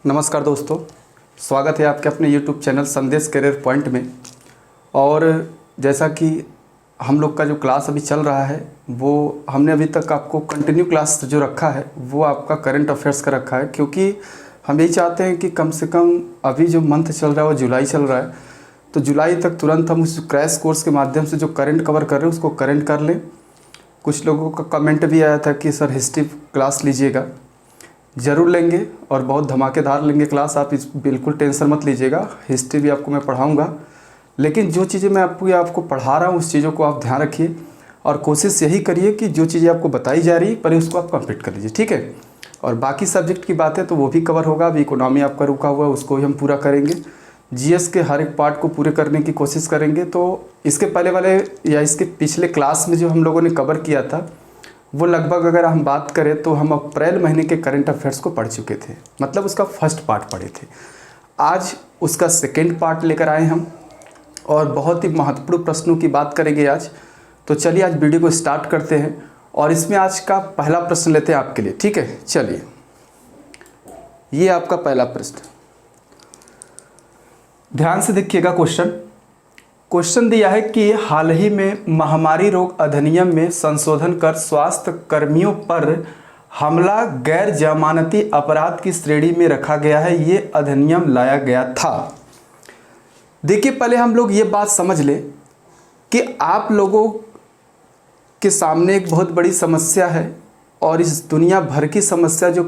नमस्कार दोस्तों, स्वागत है आपके अपने YouTube चैनल संदेश करियर पॉइंट में। और जैसा कि हम लोग का जो क्लास अभी चल रहा है वो हमने अभी तक आपको कंटिन्यू क्लास जो रखा है वो आपका करंट अफेयर्स का रखा है, क्योंकि हम यही चाहते हैं कि कम से कम अभी जो मंथ चल रहा है वो जुलाई चल रहा है, तो जुलाई तक तुरंत हम उस क्रैश कोर्स के माध्यम से जो करंट कवर कर रहे हैं उसको करंट कर लें। कुछ लोगों का कमेंट भी आया था कि सर हिस्ट्री क्लास लीजिएगा, ज़रूर लेंगे और बहुत धमाकेदार लेंगे क्लास, आप इस बिल्कुल टेंशन मत लीजिएगा। हिस्ट्री भी आपको मैं पढ़ाऊंगा, लेकिन जो चीज़ें मैं आपको पढ़ा रहा हूँ उस चीज़ों को आप ध्यान रखिए और कोशिश यही करिए कि जो चीज़ें आपको बताई जा रही है पहले उसको आप कंप्लीट कर लीजिए, ठीक है। और बाकी सब्जेक्ट की बात है तो वो भी कवर होगा। अभी इकोनॉमी आपका रुका हुआ है उसको भी हम पूरा करेंगे, जीएस के हर एक पार्ट को पूरे करने की कोशिश करेंगे। तो इसके पहले वाले या इसके पिछले क्लास में जो हम लोगों ने कवर किया था वो लगभग अगर हम बात करें तो हम अप्रैल महीने के करंट अफेयर्स को पढ़ चुके थे, मतलब उसका फर्स्ट पार्ट पढ़े थे। आज उसका सेकेंड पार्ट लेकर आए हम और बहुत ही महत्वपूर्ण प्रश्नों की बात करेंगे आज। तो चलिए आज वीडियो को स्टार्ट करते हैं और इसमें आज का पहला प्रश्न लेते हैं आपके लिए, ठीक है। चलिए, ये आपका पहला प्रश्न, ध्यान से देखिएगा। क्वेश्चन दिया है कि हाल ही में महामारी रोग अधिनियम में संशोधन कर स्वास्थ्य कर्मियों पर हमला गैर जमानती अपराध की श्रेणी में रखा गया है। ये अधिनियम लाया गया था। देखिए, पहले हम लोग ये बात समझ लें कि आप लोगों के सामने एक बहुत बड़ी समस्या है और इस दुनिया भर की समस्या जो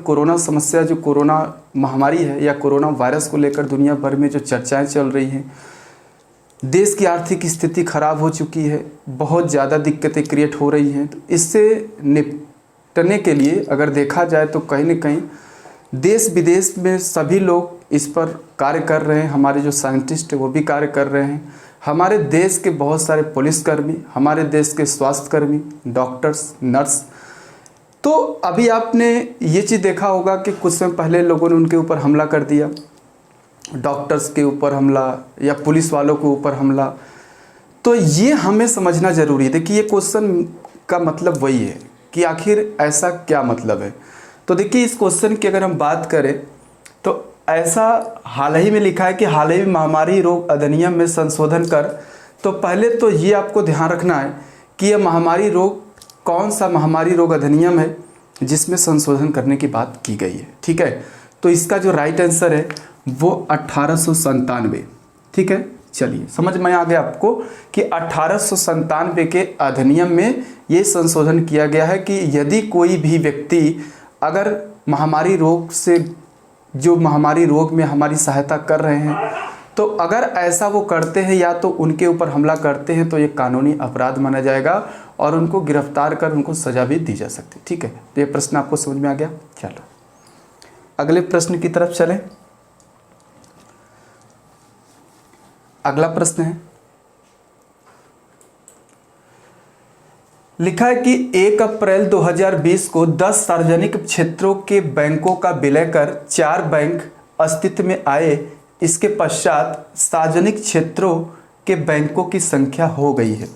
कोरोना महामारी है या कोरोना वायरस को लेकर दुनिया भर में जो चर्चाएं चल रही हैं, देश की आर्थिक स्थिति खराब हो चुकी है, बहुत ज़्यादा दिक्कतें क्रिएट हो रही हैं। तो इससे निपटने के लिए अगर देखा जाए तो कहीं न कहीं देश विदेश में सभी लोग इस पर कार्य कर रहे हैं। हमारे जो साइंटिस्ट हैं वो भी कार्य कर रहे हैं, हमारे देश के बहुत सारे पुलिसकर्मी, हमारे देश के स्वास्थ्यकर्मी, डॉक्टर्स, नर्स। तो अभी आपने ये चीज़ देखा होगा कि कुछ समय पहले लोगों ने उनके ऊपर हमला कर दिया, डॉक्टर्स के ऊपर हमला या पुलिस वालों के ऊपर हमला। तो ये हमें समझना ज़रूरी है। देखिए, ये क्वेश्चन का मतलब वही है कि आखिर ऐसा क्या मतलब है। तो देखिए, इस क्वेश्चन की अगर हम बात करें तो ऐसा हाल ही में लिखा है कि हाल ही में महामारी रोग अधिनियम में संशोधन कर। तो पहले तो ये आपको ध्यान रखना है कि यह महामारी रोग कौन सा महामारी रोग अधिनियम है जिसमें संशोधन करने की बात की गई है, ठीक है। तो इसका जो राइट आंसर है वो 1897, ठीक है। चलिए, समझ में आ गया आपको कि 1897 के अधिनियम में ये संशोधन किया गया है कि यदि कोई भी व्यक्ति अगर महामारी रोग में हमारी सहायता कर रहे हैं तो अगर ऐसा वो करते हैं या तो उनके ऊपर हमला करते हैं तो ये कानूनी अपराध माना जाएगा और उनको गिरफ्तार कर उनको सजा भी दी जा सकती है, ठीक है। तो ये प्रश्न आपको समझ में आ गया। चलो अगले प्रश्न की तरफ चलें। अगला प्रश्न है, लिखा है कि 1 अप्रैल 2020 को 10 सार्वजनिक क्षेत्रों के बैंकों का विलय कर 4 बैंक अस्तित्व में आए। इसके पश्चात सार्वजनिक क्षेत्रों के बैंकों की संख्या हो गई है।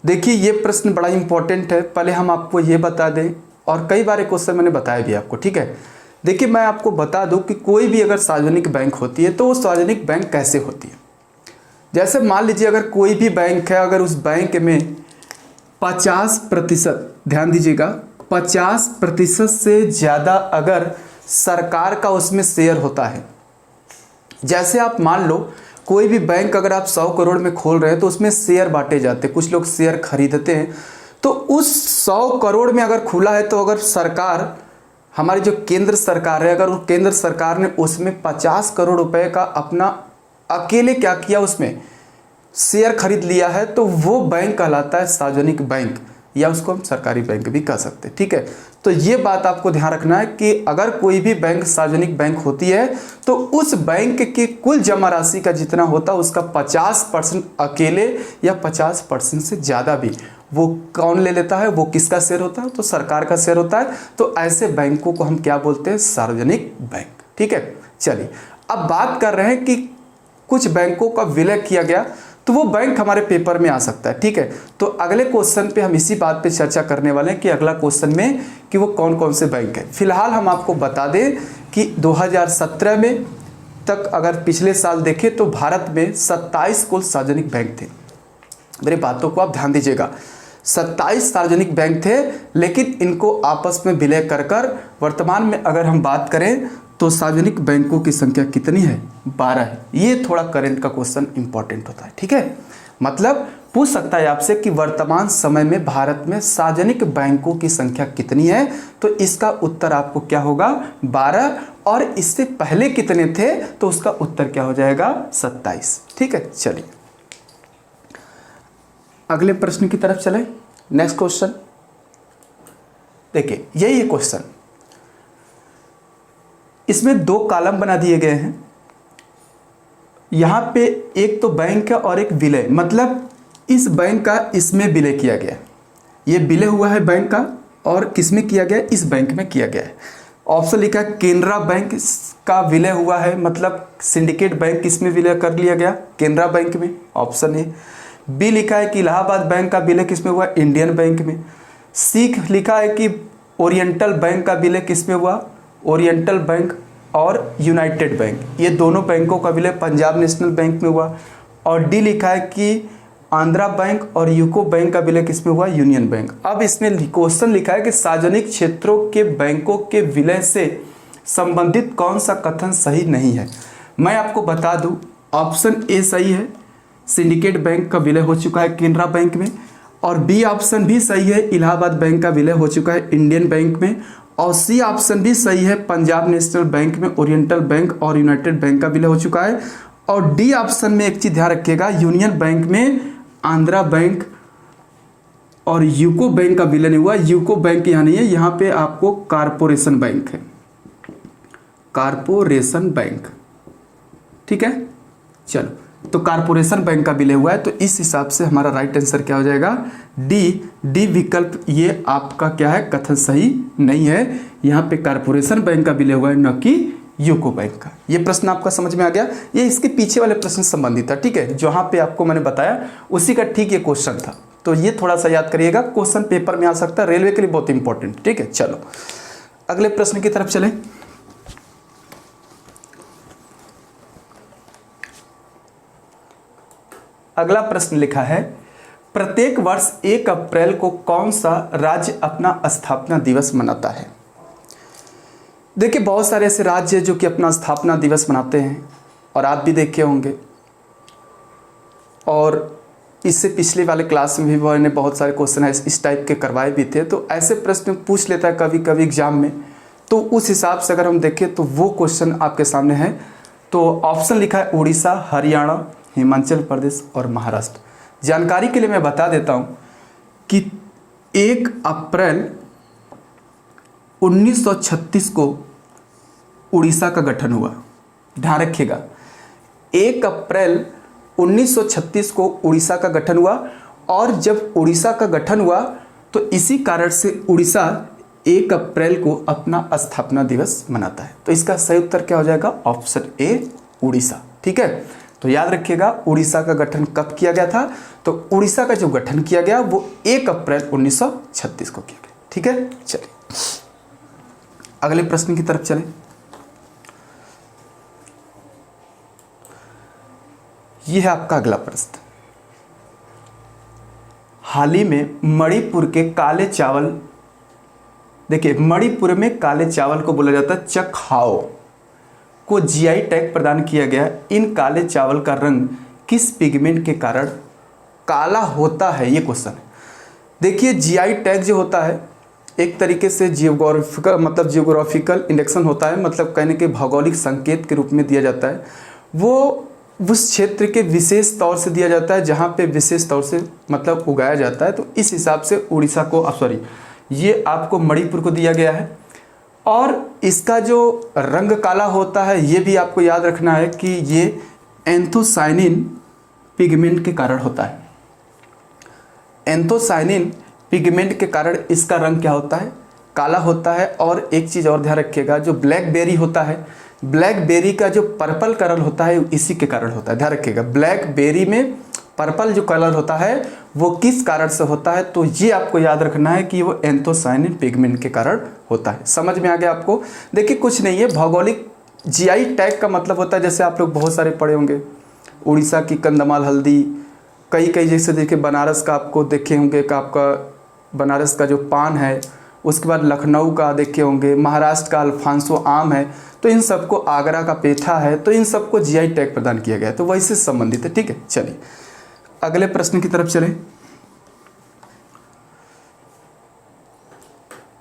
देखिए, ये प्रश्न बड़ा इंपॉर्टेंट है, पहले हम आपको ये बता दें और कई बार क्वेश्चन मैंने बताया भी आपको, ठीक है। देखिए, मैं आपको बता दूं कि कोई भी अगर सार्वजनिक बैंक होती है तो वो सार्वजनिक बैंक कैसे होती है। जैसे मान लीजिए अगर कोई भी बैंक है, अगर उस बैंक में 50%, ध्यान दीजिएगा, 50% से ज़्यादा अगर सरकार का उसमें शेयर होता है। जैसे आप मान लो कोई भी बैंक अगर आप 100 करोड़ में खोल रहे हैं तो उसमें शेयर बांटे जाते हैं, कुछ लोग शेयर खरीदते हैं। तो उस 100 करोड़ में अगर खुला है तो अगर सरकार, हमारी जो केंद्र सरकार है, अगर केंद्र सरकार ने उसमें 50 करोड़ रुपए का अपना अकेले क्या किया, उसमें शेयर खरीद लिया है, तो वो बैंक कहलाता है सार्वजनिक बैंक, या उसको हम सरकारी बैंक भी कह सकते हैं, ठीक है। तो ये बात आपको ध्यान रखना है कि अगर कोई भी बैंक सार्वजनिक बैंक होती है तो उस बैंक की कुल जमा राशि का जितना होता है उसका 50% अकेले या 50% से ज़्यादा भी वो कौन ले लेता है, वो किसका शेयर होता है, तो सरकार का शेयर होता है। तो ऐसे बैंकों को हम क्या बोलते हैं, सार्वजनिक बैंक, ठीक है। चलिए, अब बात कर रहे हैं कि कुछ बैंकों का विलय किया गया तो वो बैंक हमारे पेपर में आ सकता है, ठीक है। तो अगले क्वेश्चन पे हम इसी बात पे चर्चा करने वाले हैं कि अगला क्वेश्चन में कि वो कौन कौन से बैंक है। फिलहाल हम आपको बता दें कि 2017 में तक अगर पिछले साल देखें तो भारत में 27 कुल सार्वजनिक बैंक थे। मेरी बातों को आप ध्यान दीजिएगा, 27 सार्वजनिक बैंक थे, लेकिन इनको आपस में विलय कर कर वर्तमान में अगर हम बात करें तो सार्वजनिक बैंकों की संख्या कितनी है? 12 है। ये थोड़ा करंट का क्वेश्चन इंपॉर्टेंट होता है, ठीक है। मतलब पूछ सकता है आपसे कि वर्तमान समय में भारत में सार्वजनिक बैंकों की संख्या कितनी है, तो इसका उत्तर आपको क्या होगा? 12। और इससे पहले कितने थे, तो उसका उत्तर क्या हो जाएगा? 27। ठीक है, चलिए अगले प्रश्न की तरफ चले। नेक्स्ट क्वेश्चन देखिए, यही है क्वेश्चन। इसमें 2 कॉलम बना दिए गए हैं। यहां पे एक तो बैंक है और एक विलय, मतलब इस बैंक का इसमें विलय किया गया है। ये विलय हुआ है बैंक का, और किसमें किया गया? इस बैंक में किया गया है। ऑप्शन लिखा है केनरा बैंक का विलय हुआ है, मतलब सिंडिकेट बैंक किसमें विलय कर लिया गया? केनरा बैंक में, ऑप्शन ए। बी लिखा है कि इलाहाबाद बैंक का विलय किसमें हुआ? इंडियन बैंक में। सी लिखा है कि ओरिएंटल बैंक का विलय किसमें हुआ? ओरिएंटल बैंक और यूनाइटेड बैंक, ये दोनों बैंकों का विलय पंजाब नेशनल बैंक में हुआ। और डी लिखा है कि आंध्रा बैंक और यूको बैंक का विलय किसमें हुआ? Union bank. अब इसमें क्वेश्चन लिखा है कि सार्वजनिक क्षेत्रों के बैंकों के विलय से संबंधित कौन सा कथन सही नहीं है। मैं आपको बता दूं, ऑप्शन ए सही है, सिंडिकेट बैंक का विलय हो चुका है केनरा बैंक में। और बी ऑप्शन भी सही है, इलाहाबाद बैंक का विलय हो चुका है इंडियन बैंक में। और सी ऑप्शन भी सही है, पंजाब नेशनल बैंक में ओरिएंटल बैंक और यूनाइटेड बैंक का विलय हो चुका है। और डी ऑप्शन में एक चीज ध्यान रखिएगा, यूनियन बैंक में आंध्रा बैंक और यूको बैंक का विलय नहीं हुआ। यूको बैंक यहाँ नहीं है, यहाँ पे आपको कारपोरेशन बैंक है, कारपोरेशन बैंक। ठीक है, चलो, तो कारपोरेशन बैंक का विलय हुआ है, तो इस हिसाब से हमारा राइट आंसर क्या हो जाएगा? डी विकल्प। ये आपका क्या है? कथन सही नहीं है। यहाँ पे कारपोरेशन बैंक का विलय हुआ है, न कि यूको बैंक का। ये प्रश्न आपका समझ में आ गया? ये इसके पीछे वाले प्रश्न से संबंधित था, ठीक है, जहां पे आपको मैंने बताया उसी का ठीक ये क्वेश्चन था। तो ये थोड़ा सा याद करिएगा, क्वेश्चन पेपर में आ सकता है, रेलवे के लिए बहुत इंपॉर्टेंट। ठीक है, चलो अगले प्रश्न की तरफ चलें। अगला प्रश्न लिखा है, प्रत्येक वर्ष 1 अप्रैल को कौन सा राज्य अपना स्थापना दिवस मनाता है? देखिए, बहुत सारे ऐसे राज्य हैं जो कि अपना स्थापना दिवस मनाते हैं, और आप भी देखे होंगे, और इससे पिछले वाले क्लास में भी मैंने बहुत सारे क्वेश्चन इस टाइप के करवाए भी थे। तो ऐसे प्रश्न पूछ लेता है कभी कभी एग्जाम में, तो उस हिसाब से अगर हम देखें तो वो क्वेश्चन आपके सामने है। तो ऑप्शन लिखा है उड़ीसा, हरियाणा, हिमाचल प्रदेश और महाराष्ट्र। जानकारी के लिए मैं बता देता हूँ कि 1 अप्रैल 1936 को उड़ीसा का गठन हुआ। ध्यान रखिएगा, 1 अप्रैल 1936 को उड़ीसा का गठन हुआ। और जब उड़ीसा का गठन हुआ तो इसी कारण से उड़ीसा 1 अप्रैल को अपना स्थापना दिवस मनाता है। तो इसका सही उत्तर क्या हो जाएगा? Option A, Orissa. ठीक है, तो याद रखिएगा उड़ीसा का गठन कब किया गया था? तो उड़ीसा का जो गठन किया गया वो 1 अप्रैल 1936 को किया गया। ठीक है, चलिए अगले प्रश्न की तरफ चलें। यह है आपका अगला प्रश्न। हाल ही में मणिपुर के काले चावल, देखिए मणिपुर में काले चावल को बोला जाता है चखाओ, को जीआई टैग प्रदान किया गया। इन काले चावल का रंग किस पिगमेंट के कारण काला होता है? ये क्वेश्चन है। देखिए, जीआई टैग जो होता है एक तरीके से जियोग्राफिकल इंडेक्शन होता है, मतलब कहने के भौगोलिक संकेत के रूप में दिया जाता है। वो उस क्षेत्र के विशेष तौर से दिया जाता है जहाँ पे विशेष तौर से मतलब उगाया जाता है। तो इस हिसाब से उड़ीसा को ये आपको मणिपुर को दिया गया है। और इसका जो रंग काला होता है ये भी आपको याद रखना है कि ये एंथोसाइनिन पिगमेंट के कारण होता है। एंथोसाइनिन पिगमेंट के कारण इसका रंग क्या होता है? काला होता है। और एक चीज़ और ध्यान रखिएगा, जो ब्लैकबेरी होता है, ब्लैकबेरी का जो पर्पल कलर होता है इसी के कारण होता है। ध्यान रखिएगा, ब्लैकबेरी में पर्पल जो कलर होता है वो किस कारण से होता है, तो ये आपको याद रखना है कि वो एंथोसायनिन पिगमेंट के कारण होता है। समझ में आ गया आपको। देखिए कुछ नहीं है, भौगोलिक जीआई टैग का मतलब होता है, जैसे आप लोग बहुत सारे पढ़े होंगे, उड़ीसा की कंधमाल हल्दी, कई कई जैसे देखिए बनारस का आपको देखे होंगे कि आपका बनारस का जो पान है, उसके बाद लखनऊ का देखे होंगे, महाराष्ट्र का अल्फांसो आम है, तो इन सबको, आगरा का पेठा है, तो इन सबको जीआई टैग प्रदान किया गया है, तो वही से संबंधित है। ठीक है, चलिए अगले प्रश्न की तरफ चलें।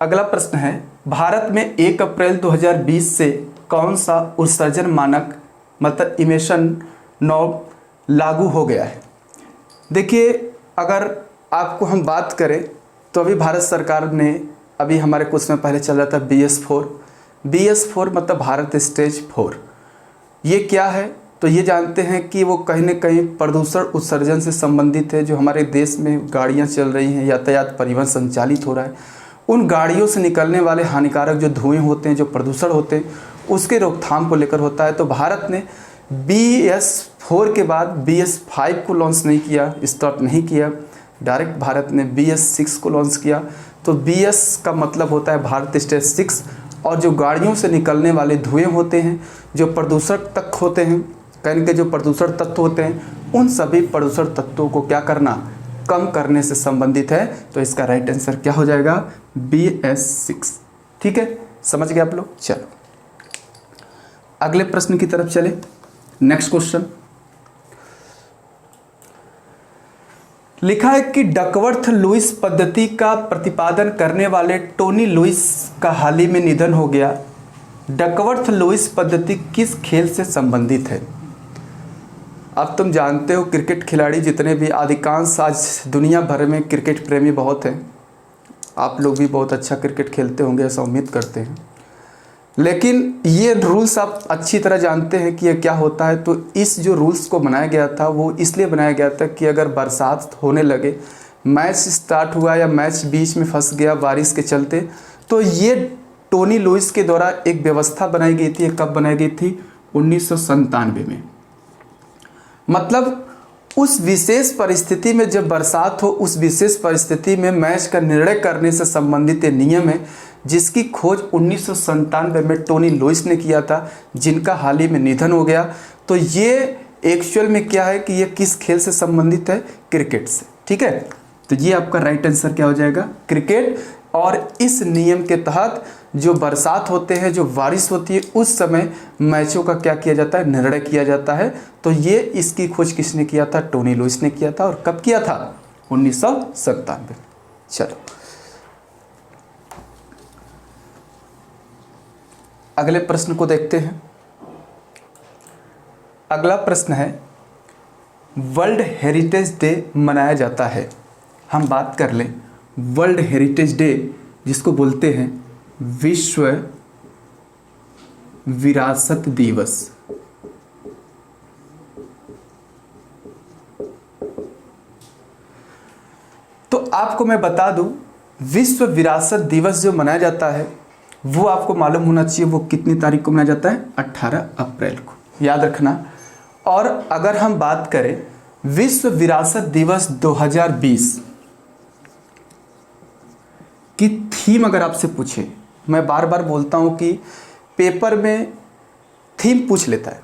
अगला प्रश्न है, भारत में 1 अप्रैल 2020 से कौन सा उत्सर्जन मानक मतलब इमिशन नॉर्म लागू हो गया है। देखिए अगर आपको हम बात करें तो अभी भारत सरकार ने, अभी हमारे कुछ समय पहले चल रहा था BS4 मतलब भारत स्टेज 4। ये क्या है, तो ये जानते हैं कि वो कहीं न कहीं प्रदूषण उत्सर्जन से संबंधित है। जो हमारे देश में गाड़ियाँ चल रही हैं, यातायात परिवहन संचालित हो रहा है, उन गाड़ियों से निकलने वाले हानिकारक जो धुएँ होते हैं, जो प्रदूषण होते हैं, उसके रोकथाम को लेकर होता है। तो भारत ने BS4 के बाद BS5 को लॉन्च नहीं किया, स्टार्ट नहीं किया, डायरेक्ट भारत ने BS6 को लॉन्च किया। तो BS का मतलब होता है भारत स्टेज 6, और जो गाड़ियों से निकलने वाले धुएँ होते हैं, जो प्रदूषक तत्व होते हैं, कहीं के जो प्रदूषण तत्व होते हैं, उन सभी प्रदूषण तत्वों को क्या करना, कम करने से संबंधित है। तो इसका राइट आंसर क्या हो जाएगा, BS6। ठीक है, समझ गए आप लोग। चलो अगले प्रश्न की तरफ चले। नेक्स्ट क्वेश्चन लिखा है कि डकवर्थ लुईस पद्धति का प्रतिपादन करने वाले टोनी लुईस का हाल ही में निधन हो गया। डकवर्थ लुईस पद्धति किस खेल से संबंधित है। अब तुम जानते हो क्रिकेट खिलाड़ी जितने भी, अधिकांश आज दुनिया भर में क्रिकेट प्रेमी बहुत हैं। आप लोग भी बहुत अच्छा क्रिकेट खेलते होंगे, ऐसा उम्मीद करते हैं। लेकिन ये रूल्स आप अच्छी तरह जानते हैं कि ये क्या होता है। तो इस जो रूल्स को बनाया गया था वो इसलिए बनाया गया था कि अगर बरसात होने लगे, मैच स्टार्ट हुआ या मैच बीच में फंस गया बारिश के चलते, तो ये टोनी लुईस के द्वारा एक व्यवस्था बनाई गई थी। कब बनाई गई थी, 1997 में। मतलब उस विशेष परिस्थिति में जब बरसात हो, उस विशेष परिस्थिति में मैच का निर्णय करने से संबंधित ये नियम है, जिसकी खोज 1997 में टोनी लुईस ने किया था, जिनका हाल ही में निधन हो गया। तो ये एक्चुअल में क्या है कि ये किस खेल से संबंधित है, क्रिकेट से। ठीक है, तो ये आपका राइट आंसर क्या हो जाएगा, क्रिकेट। और इस नियम के तहत जो बरसात होते हैं, जो बारिश होती है, उस समय मैचों का क्या किया जाता है, निर्णय किया जाता है। तो ये इसकी खोज किसने किया था, टोनी लुईस ने किया था। और कब किया था, 1997। चलो अगले प्रश्न को देखते हैं। अगला प्रश्न है, वर्ल्ड हेरिटेज डे मनाया जाता है। हम बात कर लें वर्ल्ड हेरिटेज डे, जिसको बोलते हैं विश्व विरासत दिवस। तो आपको मैं बता दूं, विश्व विरासत दिवस जो मनाया जाता है वो आपको मालूम होना चाहिए वो कितनी तारीख को मनाया जाता है, 18 अप्रैल को, याद रखना। और अगर हम बात करें विश्व विरासत दिवस 2020 की थीम, अगर आपसे पूछे, मैं बार बार बोलता हूं कि पेपर में थीम पूछ लेता है,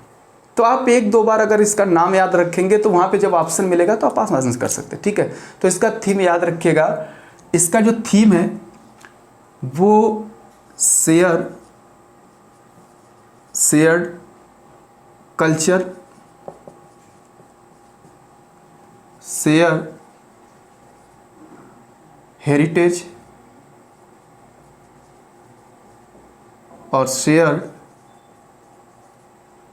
तो आप एक दो बार अगर इसका नाम याद रखेंगे तो वहां पे जब ऑप्शन मिलेगा तो आप आंसर कर सकते हैं। ठीक है, तो इसका थीम याद रखिएगा। इसका जो थीम है वो शेयर्ड कल्चर, शेयर हेरिटेज और शेयर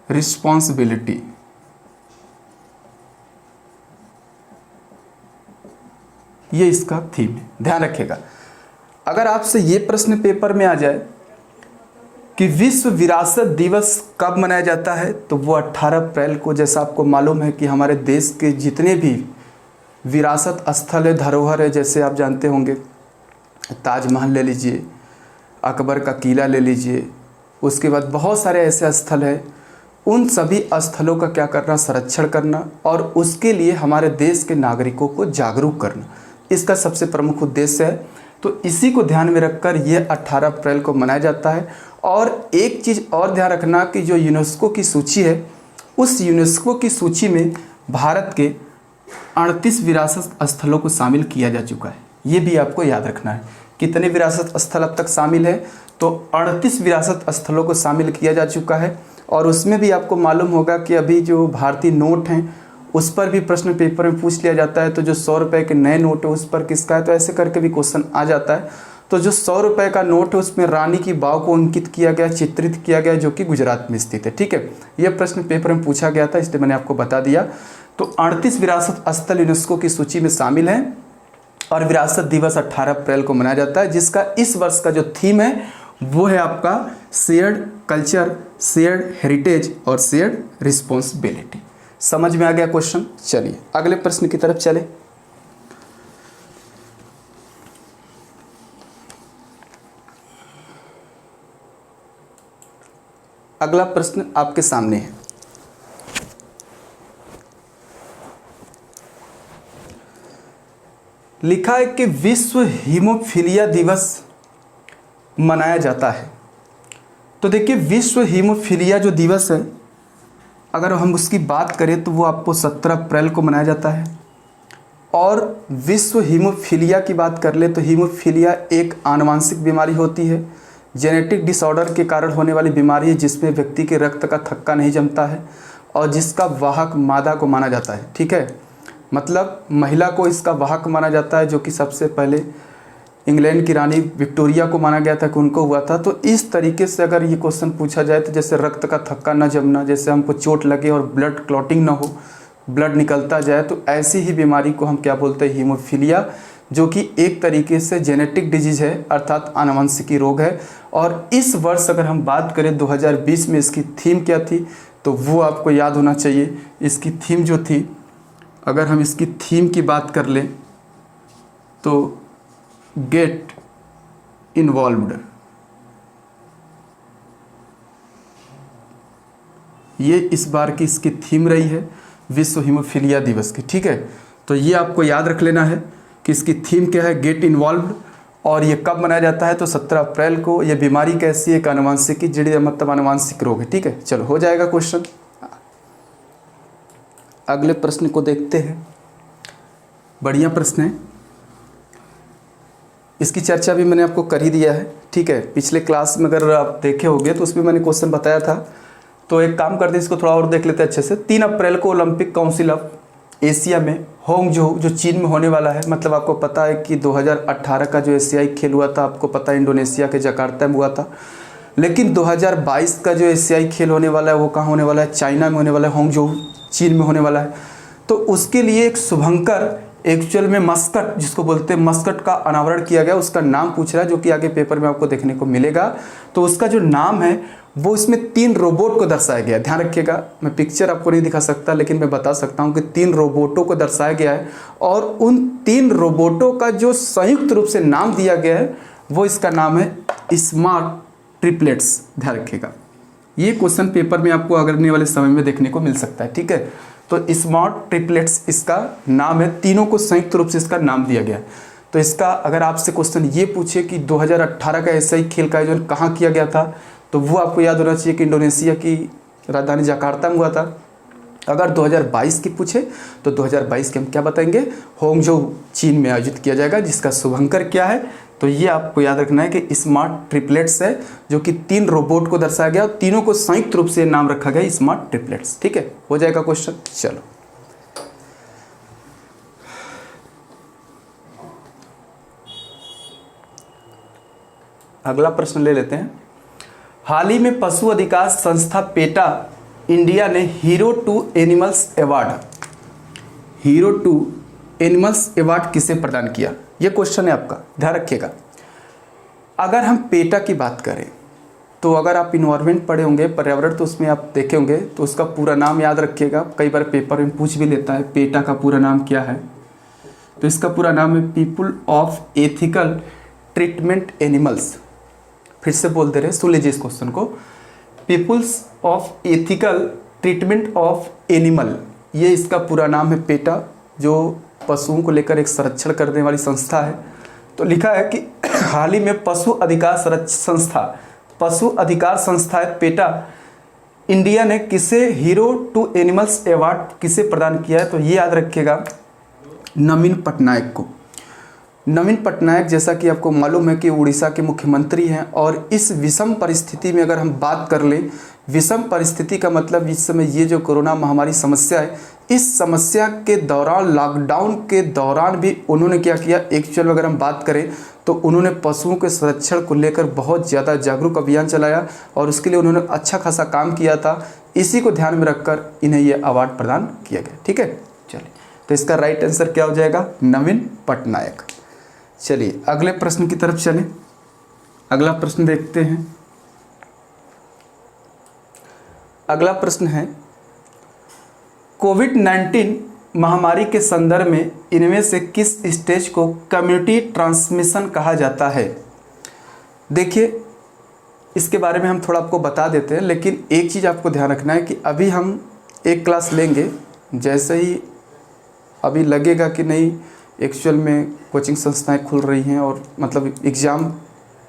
रिस्पॉन्सिबिलिटी। ये इसका थीम है, ध्यान रखिएगा। अगर आपसे ये प्रश्न पेपर में आ जाए कि विश्व विरासत दिवस कब मनाया जाता है, तो वो 18 अप्रैल को। जैसा आपको मालूम है कि हमारे देश के जितने भी विरासत स्थल है, धरोहर है, जैसे आप जानते होंगे ताजमहल ले लीजिए, अकबर का किला ले लीजिए, उसके बाद बहुत सारे ऐसे स्थल हैं, उन सभी स्थलों का क्या करना, संरक्षण करना और उसके लिए हमारे देश के नागरिकों को जागरूक करना, इसका सबसे प्रमुख उद्देश्य है। तो इसी को ध्यान में रखकर ये 18 अप्रैल को मनाया जाता है। और एक चीज़ और ध्यान रखना कि जो यूनेस्को की सूची है, उस यूनेस्को की सूची में भारत के 38 विरासत स्थलों को शामिल किया जा चुका है। ये भी आपको याद रखना है। कितने विरासत स्थल अब तक शामिल है? तो 38 विरासत स्थलों को शामिल किया जा चुका है। और उसमें भी आपको मालूम होगा कि अभी जो भारतीय नोट हैं उस पर भी प्रश्न पेपर में पूछ लिया जाता है। तो जो 100 रुपये के नए नोट है उस पर किसका है, तो ऐसे करके भी क्वेश्चन आ जाता है। तो जो 100 रुपये का नोट है उसमें रानी की वाव को अंकित किया गया, चित्रित किया गया, जो कि गुजरात में स्थित है। ठीक है, यह प्रश्न पेपर में पूछा गया था, इसलिए मैंने आपको बता दिया। तो 38 विरासत स्थल यूनेस्को की सूची में शामिल हैं और विरासत दिवस 18 अप्रैल को मनाया जाता है, जिसका इस वर्ष का जो थीम है वो है आपका शेयर्ड कल्चर, शेयर्ड हेरिटेज और शेयर्ड रिस्पॉन्सिबिलिटी। समझ में आ गया क्वेश्चन? चलिए अगले प्रश्न की तरफ चले। अगला प्रश्न आपके सामने है। लिखा है कि विश्व हीमोफीलिया दिवस मनाया जाता है। तो देखिए, विश्व हीमोफीलिया जो दिवस है, अगर हम उसकी बात करें तो वो आपको 17 अप्रैल को मनाया जाता है। और विश्व हीमोफीलिया की बात कर ले तो हीमोफीलिया एक आनुवांशिक बीमारी होती है, जेनेटिक डिसऑर्डर के कारण होने वाली बीमारी है, जिसमें व्यक्ति के रक्त का थक्का नहीं जमता है और जिसका वाहक मादा को माना जाता है। ठीक है, मतलब महिला को इसका वाहक माना जाता है, जो कि सबसे पहले इंग्लैंड की रानी विक्टोरिया को माना गया था कि उनको हुआ था। तो इस तरीके से अगर ये क्वेश्चन पूछा जाए तो जैसे रक्त का थक्का न जमना, जैसे हमको चोट लगे और ब्लड क्लॉटिंग ना हो, ब्लड निकलता जाए, तो ऐसी ही बीमारी को हम क्या बोलते हैं, हीमोफीलिया, जो कि एक तरीके से जेनेटिक डिजीज है, अर्थात आनुवंशिकी रोग है। और इस वर्ष अगर हम बात करें 2020 में इसकी थीम क्या थी, तो वो आपको याद होना चाहिए। इसकी थीम जो थी, अगर हम इसकी थीम की बात कर लें तो गेट इन्वॉल्व्ड, ये इस बार की इसकी थीम रही है विश्व हीमोफीलिया दिवस की। ठीक है, तो ये आपको याद रख लेना है कि इसकी थीम क्या है, गेट इन्वॉल्व्ड। और ये कब मनाया जाता है, तो 17 अप्रैल को। ये बीमारी कैसी है, एक आनुवंशिक जड़ी, मतलब आनुवंशिक रोग है। ठीक है, चलो हो जाएगा क्वेश्चन। अगले प्रश्न को देखते हैं। बढ़िया प्रश्न है, इसकी चर्चा भी मैंने आपको कर ही दिया है। ठीक है, पिछले क्लास में अगर आप देखे होंगे तो उसमें मैंने क्वेश्चन बताया था। तो एक काम करते हैं, इसको थोड़ा और देख लेते हैं अच्छे से। 3 अप्रैल को ओलंपिक काउंसिल ऑफ एशिया में होंगझोउ, जो चीन में होने वाला है, मतलब आपको पता है कि 2018 का जो एशियाई खेल हुआ था, आपको पता है इंडोनेशिया के जकार्ता में हुआ था। लेकिन 2022 का जो एशियाई खेल होने वाला है वो कहाँ होने वाला है, चाइना में होने वाला है, होंगझोउ चीन में होने वाला है। तो उसके लिए एक शुभंकर, एक्चुअल में मस्कट जिसको बोलते हैं, मस्कट का अनावरण किया गया। उसका नाम पूछ रहा है, जो कि आगे पेपर में आपको देखने को मिलेगा। तो उसका जो नाम है वो इसमें 3 रोबोट को दर्शाया गया है। ध्यान रखिएगा, मैं पिक्चर आपको नहीं दिखा सकता, लेकिन मैं बता सकता हूँ कि 3 रोबोटों को दर्शाया गया है। और उन 3 रोबोटों का जो संयुक्त रूप से नाम दिया गया है वो इसका नाम है स्मार्ट ट्रिपलेट्स। ध्यान रखिएगा, ये क्वेश्चन पेपर में आपको आने वाले समय में देखने को मिल सकता है। ठीक है, तो स्मार्ट ट्रिपलेट्स इसका नाम है, तीनों को संयुक्त रूप से इसका नाम दिया गया है। तो इसका अगर आपसे क्वेश्चन ये पूछे कि 2018 का एशियाई खेल का आयोजन कहाँ किया गया था, तो वो आपको याद होना चाहिए कि इंडोनेशिया की राजधानी जकार्ता में हुआ था। अगर 2022 की पूछे तो 2022 के हम क्या बताएंगे, होंगझोउ चीन में आयोजित किया जाएगा, जिसका शुभंकर क्या है, तो ये आपको याद रखना है कि स्मार्ट ट्रिपलेट्स है, जो कि 3 रोबोट को दर्शाया गया, तीनों को संयुक्त रूप से नाम रखा गया स्मार्ट ट्रिपलेट्स। ठीक है, हो जाएगा क्वेश्चन। चलो अगला प्रश्न ले लेते हैं। हाल ही में पशु अधिकार संस्था पेटा इंडिया ने हीरो टू एनिमल्स अवार्ड किसे प्रदान किया, ये क्वेश्चन है आपका। ध्यान रखिएगा, अगर हम पेटा की बात करें तो अगर आप इन्वायरमेंट पढ़े होंगे, पर्यावरण, तो उसमें आप देखे होंगे, तो उसका पूरा नाम याद रखिएगा। कई बार पेपर में पूछ भी लेता है पेटा का पूरा नाम क्या है। तो इसका पूरा नाम है people of ethical treatment animals. फिर से बोल दे रहे, सुन लीजिए इस क्वेश्चन को। Peoples of ethical treatment of animal, ये इसका पूरा नाम है पेटा, जो पशुओं को लेकर एक संरक्षण करने वाली संस्था है। तो लिखा है कि हाल ही में पशु अधिकार संस्था है पेटा इंडिया ने किसे हीरो टू एनिमल्स अवार्ड किसे प्रदान किया है? तो ये याद रखिएगा, नवीन पटनायक को। नवीन पटनायक जैसा कि आपको मालूम है कि उड़ीसा के मुख्यमंत्री हैं, और इस विषम परिस्थिति में अगर हम बात कर लें, विषम परिस्थिति का मतलब इस समय ये जो कोरोना महामारी समस्या है, इस समस्या के दौरान, लॉकडाउन के दौरान भी उन्होंने क्या किया, एक्चुअल में अगर हम बात करें तो उन्होंने पशुओं के संरक्षण को लेकर बहुत ज़्यादा जागरूक अभियान चलाया और उसके लिए उन्होंने अच्छा खासा काम किया था। इसी को ध्यान में रखकर इन्हें ये अवार्ड प्रदान किया गया। ठीक है, चलिए, तो इसका राइट आंसर क्या हो जाएगा? नवीन पटनायक। चलिए अगले प्रश्न की तरफ चलें। अगला प्रश्न देखते हैं। अगला प्रश्न है, कोविड-19 महामारी के संदर्भ में इनमें से किस स्टेज को कम्युनिटी ट्रांसमिशन कहा जाता है? देखिए, इसके बारे में हम थोड़ा आपको बता देते हैं, लेकिन एक चीज़ आपको ध्यान रखना है कि अभी हम एक क्लास लेंगे, जैसे ही अभी लगेगा कि नहीं एक्चुअल में कोचिंग संस्थाएं खुल रही हैं और मतलब एग्ज़ाम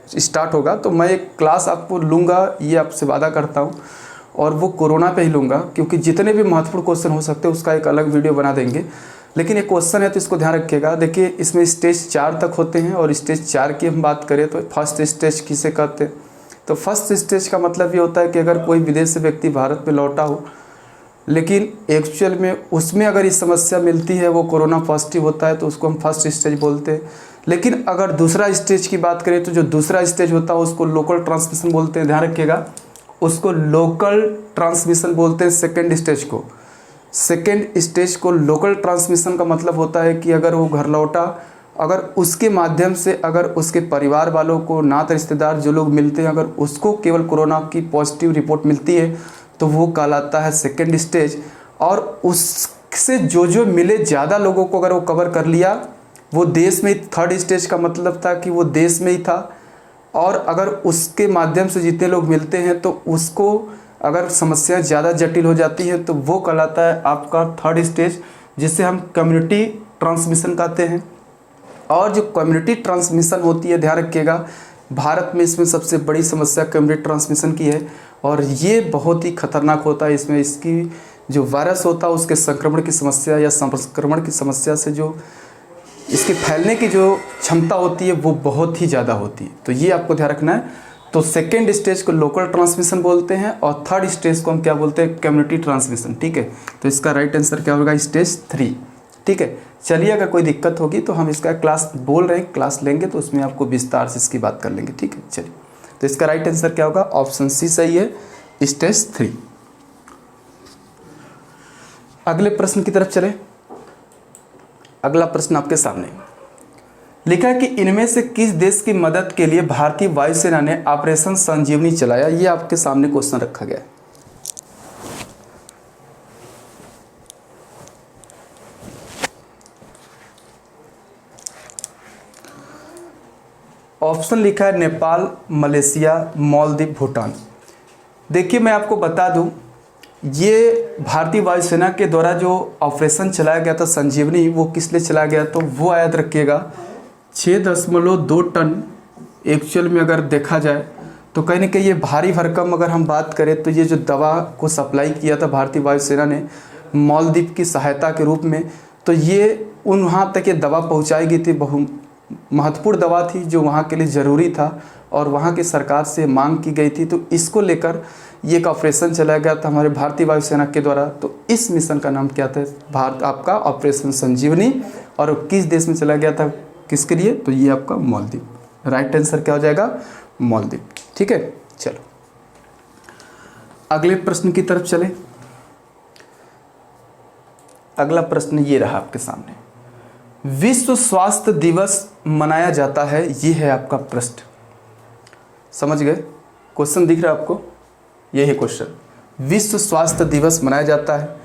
स्टार्ट होगा, तो मैं एक क्लास आपको लूँगा, ये आपसे वादा करता हूँ, और वो कोरोना पे ही लूँगा, क्योंकि जितने भी महत्वपूर्ण क्वेश्चन हो सकते हैं उसका एक अलग वीडियो बना देंगे। लेकिन एक क्वेश्चन है तो इसको ध्यान रखिएगा। देखिए, इसमें स्टेज 4 तक होते हैं, और स्टेज 4 की हम बात करें तो फर्स्ट स्टेज किसे कहते हैं? तो फर्स्ट स्टेज का मतलब ये होता है कि अगर कोई विदेश से व्यक्ति भारत में लौटा हो, लेकिन एक्चुअल में उसमें अगर ये समस्या मिलती है, वो कोरोना पॉजिटिव होता है, तो उसको हम फर्स्ट स्टेज बोलते हैं। लेकिन अगर दूसरा स्टेज की बात करें तो जो दूसरा स्टेज होता है उसको लोकल ट्रांसमिशन बोलते हैं। ध्यान रखिएगा, उसको लोकल ट्रांसमिशन बोलते हैं सेकेंड स्टेज को। सेकेंड स्टेज को लोकल ट्रांसमिशन का मतलब होता है कि अगर वो घर लौटा, अगर उसके माध्यम से अगर उसके परिवार वालों को, नात रिश्तेदार जो लोग मिलते हैं, अगर उसको केवल कोरोना की पॉजिटिव रिपोर्ट मिलती है तो वो कहलाता है सेकेंड स्टेज। और उससे जो मिले ज़्यादा लोगों को अगर वो कवर कर लिया, वो देश में, थर्ड स्टेज का मतलब था कि वो देश में ही था, और अगर उसके माध्यम से जितने लोग मिलते हैं तो उसको अगर समस्या ज़्यादा जटिल हो जाती है तो वो कहलाता है आपका थर्ड स्टेज, जिसे हम कम्युनिटी ट्रांसमिशन कहते हैं। और जो कम्युनिटी ट्रांसमिशन होती है, ध्यान रखिएगा, भारत में इसमें सबसे बड़ी समस्या कम्युनिटी ट्रांसमिशन की है, और ये बहुत ही खतरनाक होता है। इसमें इसकी जो वायरस होता है उसके संक्रमण की समस्या या संक्रमण की समस्या से जो इसके फैलने की जो क्षमता होती है वो बहुत ही ज़्यादा होती है। तो ये आपको ध्यान रखना है। तो सेकेंड स्टेज को लोकल ट्रांसमिशन बोलते हैं, और थर्ड स्टेज को हम क्या बोलते हैं? Community transmission. ठीक है, तो इसका राइट आंसर क्या होगा? स्टेज 3। ठीक है, चलिए, अगर कोई दिक्कत होगी तो हम इसका क्लास बोल रहे हैं, क्लास लेंगे तो उसमें आपको विस्तार से इसकी बात कर लेंगे। ठीक है, चलिए, तो इसका राइट आंसर क्या होगा? ऑप्शन सी सही है, स्टेज 3। अगले प्रश्न की तरफ चले। अगला प्रश्न आपके सामने लिखा है कि इनमें से किस देश की मदद के लिए भारतीय वायुसेना ने ऑपरेशन संजीवनी चलाया? ये आपके सामने क्वेश्चन रखा गया है। ऑप्शन लिखा है नेपाल, मलेशिया, मालदीव, भूटान। देखिए, मैं आपको बता दूं, ये भारतीय वायुसेना के द्वारा जो ऑपरेशन चलाया गया था संजीवनी, वो किस लिए चलाया गया? तो वो याद रखिएगा, 6.2 टन एक्चुअल में अगर देखा जाए तो कहीं ना कहीं ये भारी भरकम अगर हम बात करें तो ये जो दवा को सप्लाई किया था भारतीय वायुसेना ने मालदीव की सहायता के रूप में, तो ये वहाँ तक ये दवा पहुँचाई गई थी। बहुत महत्वपूर्ण दवा थी जो वहाँ के लिए ज़रूरी था, और वहाँ की सरकार से मांग की गई थी। तो इसको लेकर ये एक ऑपरेशन चलाया गया था हमारे भारतीय वायुसेना के द्वारा। तो इस मिशन का नाम क्या था? भारत आपका ऑपरेशन संजीवनी। और किस देश में चला गया था, किसके लिए? तो ये आपका मालदीव। राइट आंसर क्या हो जाएगा? मालदीव। ठीक है, चलो अगले प्रश्न की तरफ चले। अगला प्रश्न ये रहा आपके सामने, विश्व स्वास्थ्य दिवस मनाया जाता है, ये है आपका प्रश्न। समझ गए? क्वेश्चन दिख रहा है आपको? यही क्वेश्चन, विश्व स्वास्थ्य दिवस मनाया जाता है।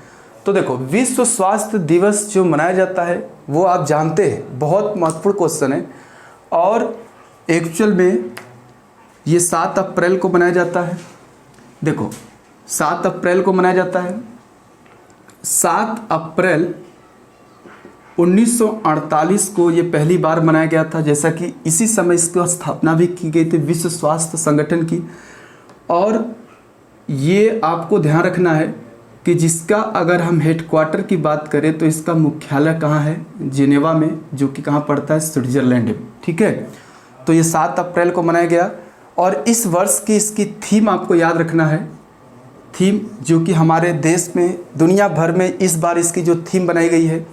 तो देखो, विश्व स्वास्थ्य दिवस जो मनाया जाता है वो आप जानते हैं, बहुत महत्वपूर्ण क्वेश्चन है, और एक्चुअल में ये 7 अप्रैल को मनाया जाता है। देखो 7 अप्रैल को मनाया जाता है। 7 अप्रैल 1948 को ये पहली बार मनाया गया था, जैसा कि इसी समय इसकी स्थापना भी की गई थी विश्व स्वास्थ्य संगठन की। और ये आपको ध्यान रखना है कि जिसका अगर हम हेडक्वार्टर की बात करें तो इसका मुख्यालय कहाँ है, जिनेवा में, जो कि कहाँ पड़ता है, स्विट्जरलैंड में। ठीक है, तो ये 7 अप्रैल को मनाया गया। और इस वर्ष की इसकी थीम आपको याद रखना है, थीम जो कि हमारे देश में, दुनिया भर में इस बार इसकी जो थीम बनाई गई है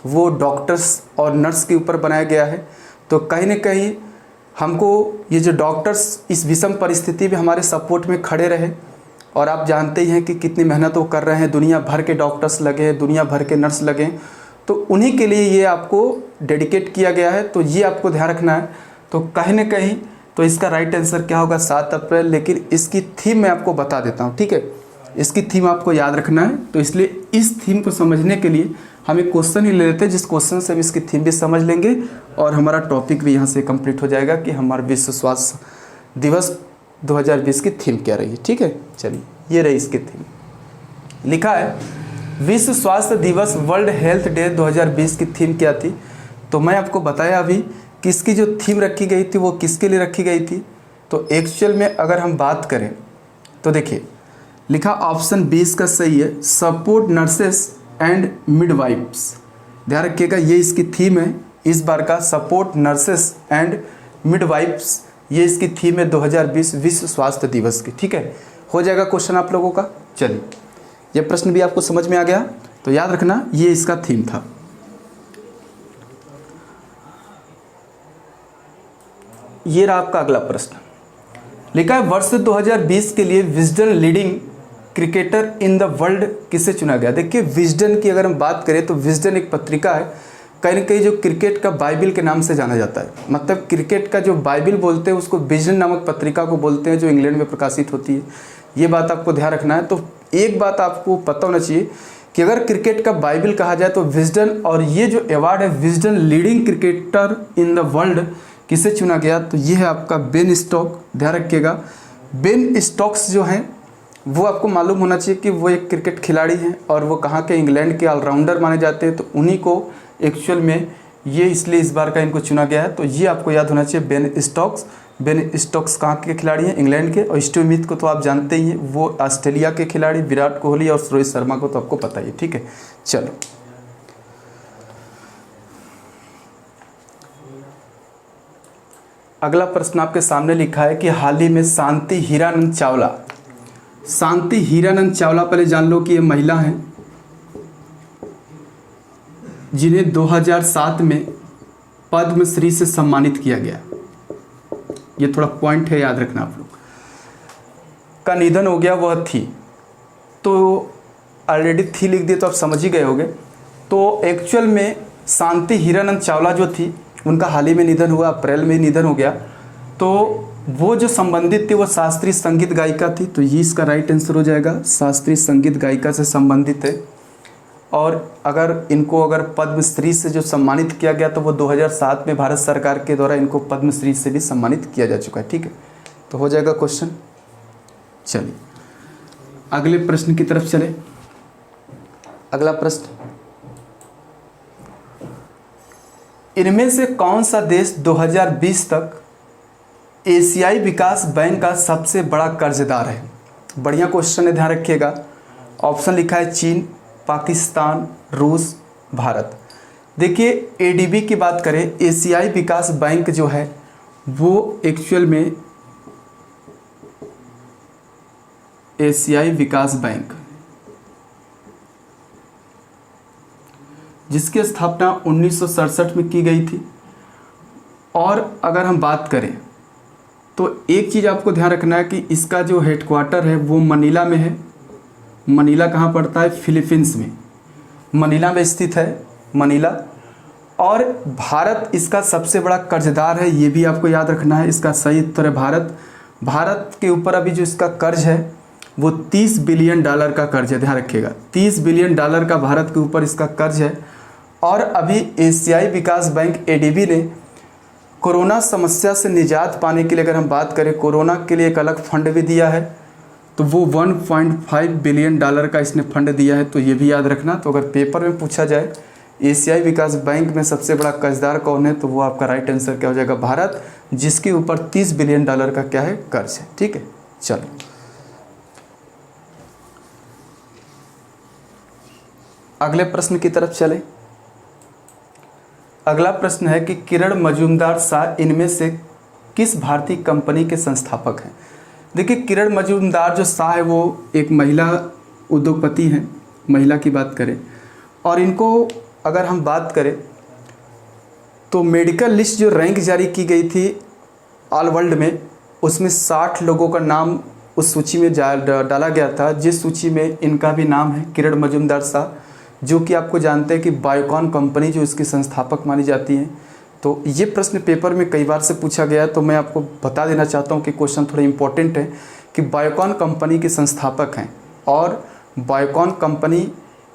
वो डॉक्टर्स और नर्स के ऊपर बनाया गया है। तो कहीं ना कहीं हमको ये जो डॉक्टर्स इस विषम परिस्थिति में हमारे सपोर्ट में खड़े रहे, और आप जानते ही हैं कि कितनी मेहनत वो कर रहे हैं, दुनिया भर के डॉक्टर्स लगे हैं, दुनिया भर के नर्स लगे हैं, तो उन्हीं के लिए ये आपको डेडिकेट किया गया है। तो ये आपको ध्यान रखना है। तो कहीं ना कहीं तो इसका राइट आंसर क्या होगा, 7 अप्रैल। लेकिन इसकी थीम मैं आपको बता देता हूँ, ठीक है, इसकी थीम आपको याद रखना है। तो इसलिए इस थीम को समझने के लिए हम एक क्वेश्चन ही ले लेते हैं, जिस क्वेश्चन से हम इसकी थीम भी समझ लेंगे और हमारा टॉपिक भी यहाँ से कंप्लीट हो जाएगा कि हमारा विश्व स्वास्थ्य दिवस 2020 की थीम क्या रही है। ठीक है, चलिए ये रही इसकी थीम। लिखा है विश्व स्वास्थ्य दिवस वर्ल्ड हेल्थ डे 2020 की थीम क्या थी। तो मैं आपको बताया अभी कि इसकी जो थीम रखी गई थी वो किसके लिए रखी गई थी। तो एक्चुअल में अगर हम बात करें तो देखिए लिखा ऑप्शन 20 का सही है, सपोर्ट नर्सेस एंड मिडवाइफ्स। ध्यान रखिएगा ये इसकी थीम है इस बार का, सपोर्ट नर्सेस एंड मिडवाइफ्स, ये इसकी थीम है 2020 विश्व स्वास्थ्य दिवस की। ठीक है, हो जाएगा क्वेश्चन आप लोगों का। चलिए ये प्रश्न भी आपको समझ में आ गया, तो याद रखना ये इसका थीम था। ये रहा आपका अगला प्रश्न। लिखा है वर्ष 2020 के लिए Wisden leading cricketer in the world किसे चुना गया। देखिए विजडन की अगर हम बात करें तो विजडन एक पत्रिका है, कहीं ना कहीं जो क्रिकेट का बाइबिल के नाम से जाना जाता है। मतलब क्रिकेट का जो बाइबिल बोलते हैं उसको विजडन नामक पत्रिका को बोलते हैं, जो इंग्लैंड में प्रकाशित होती है। ये बात आपको ध्यान रखना है। तो एक बात आपको पता होना चाहिए कि अगर क्रिकेट का बाइबिल कहा जाए तो विजडन, और ये जो अवार्ड है Wisden leading cricketer in the world किसे चुना गया, तो ये है आपका बेन स्टोक। ध्यान रखिएगा बेन स्टोक्स जो हैं वो आपको मालूम होना चाहिए कि वो एक क्रिकेट खिलाड़ी हैं और वो कहाँ के, इंग्लैंड के ऑलराउंडर माने जाते हैं। तो उन्हीं को एक्चुअल में ये इसलिए इस बार का इनको चुना गया है। तो ये आपको याद होना चाहिए बेन स्टोक्स। बेन स्टोक्स कहाँ के खिलाड़ी हैं, इंग्लैंड के। और स्टीव स्मिथ को तो आप जानते ही हैं, वो ऑस्ट्रेलिया के खिलाड़ी। विराट कोहली और रोहित शर्मा को तो आपको पता ही है। ठीक है, चलो अगला प्रश्न आपके सामने लिखा है कि हाल ही में शांति हीरानंद चावला, शांति हीरानंद चावला पहले जान लो कि ये महिला हैं जिन्हें 2007 में पद्मश्री से सम्मानित किया गया। ये थोड़ा पॉइंट है, याद रखना आप लोग। का निधन हो गया, वह थी, तो ऑलरेडी थी लिख दिए तो आप समझ ही गए होंगे। तो एक्चुअल में शांति हीरानंद चावला जो थी उनका हाल ही में निधन हुआ, अप्रैल में निधन हो गया। तो वो जो संबंधित थी वो शास्त्रीय संगीत गायिका थी। तो ये इसका राइट आंसर हो जाएगा, शास्त्रीय संगीत गायिका से संबंधित है। और अगर इनको अगर पद्मश्री से जो सम्मानित किया गया तो वो 2007 में भारत सरकार के द्वारा इनको पद्मश्री से भी सम्मानित किया जा चुका है। ठीक है, तो हो जाएगा क्वेश्चन। चलिए अगले प्रश्न की तरफ चले। अगला प्रश्न, इनमें से कौन सा देश 2020 तक एशियाई विकास बैंक का सबसे बड़ा कर्जदार है। बढ़िया क्वेश्चन है, ध्यान रखिएगा। ऑप्शन लिखा है चीन, पाकिस्तान, रूस, भारत। देखिए एडीबी की बात करें, एशियाई विकास बैंक जो है वो एक्चुअल में एशियाई विकास बैंक जिसकी स्थापना 1967 में की गई थी। और अगर हम बात करें तो एक चीज़ आपको ध्यान रखना है कि इसका जो हेडक्वार्टर है वो मनीला में है। मनीला कहाँ पड़ता है, फिलीपींस में, मनीला में स्थित है मनीला। और भारत इसका सबसे बड़ा कर्जदार है, ये भी आपको याद रखना है। इसका सही उत्तर है भारत। भारत के ऊपर अभी जो इसका कर्ज है वो $30 बिलियन का कर्ज है। ध्यान रखिएगा $30 बिलियन का भारत के ऊपर इसका कर्ज है। और अभी एशियाई विकास बैंक एडीबी ने कोरोना समस्या से निजात पाने के लिए, अगर हम बात करें, कोरोना के लिए एक अलग फंड भी दिया है। तो वो 1.5 बिलियन डॉलर का इसने फंड दिया है, तो ये भी याद रखना। तो अगर पेपर में पूछा जाए एशियाई विकास बैंक में सबसे बड़ा कर्जदार कौन है, तो वो आपका राइट आंसर क्या हो जाएगा, भारत, जिसके ऊपर 30 बिलियन डॉलर का क्या है, कर्ज है। ठीक है, चलो अगले प्रश्न की तरफ चले। अगला प्रश्न है कि किरण मजूमदार शाह इनमें से किस भारतीय कंपनी के संस्थापक हैं। देखिए, किरण मजूमदार जो शाह है वो एक महिला उद्योगपति हैं, महिला की बात करें, और इनको अगर हम बात करें तो मेडिकल लिस्ट जो रैंक जारी की गई थी ऑल वर्ल्ड में, उसमें 60 लोगों का नाम उस सूची में डाला गया था, जिस सूची में इनका भी नाम है, किरण मजूमदार शाह, जो कि आपको जानते हैं कि बायोकॉन कंपनी जो इसकी संस्थापक मानी जाती हैं। तो ये प्रश्न पेपर में कई बार से पूछा गया, तो मैं आपको बता देना चाहता हूँ कि क्वेश्चन थोड़ा इंपॉर्टेंट है कि बायोकॉन कंपनी के संस्थापक हैं, और बायोकॉन कंपनी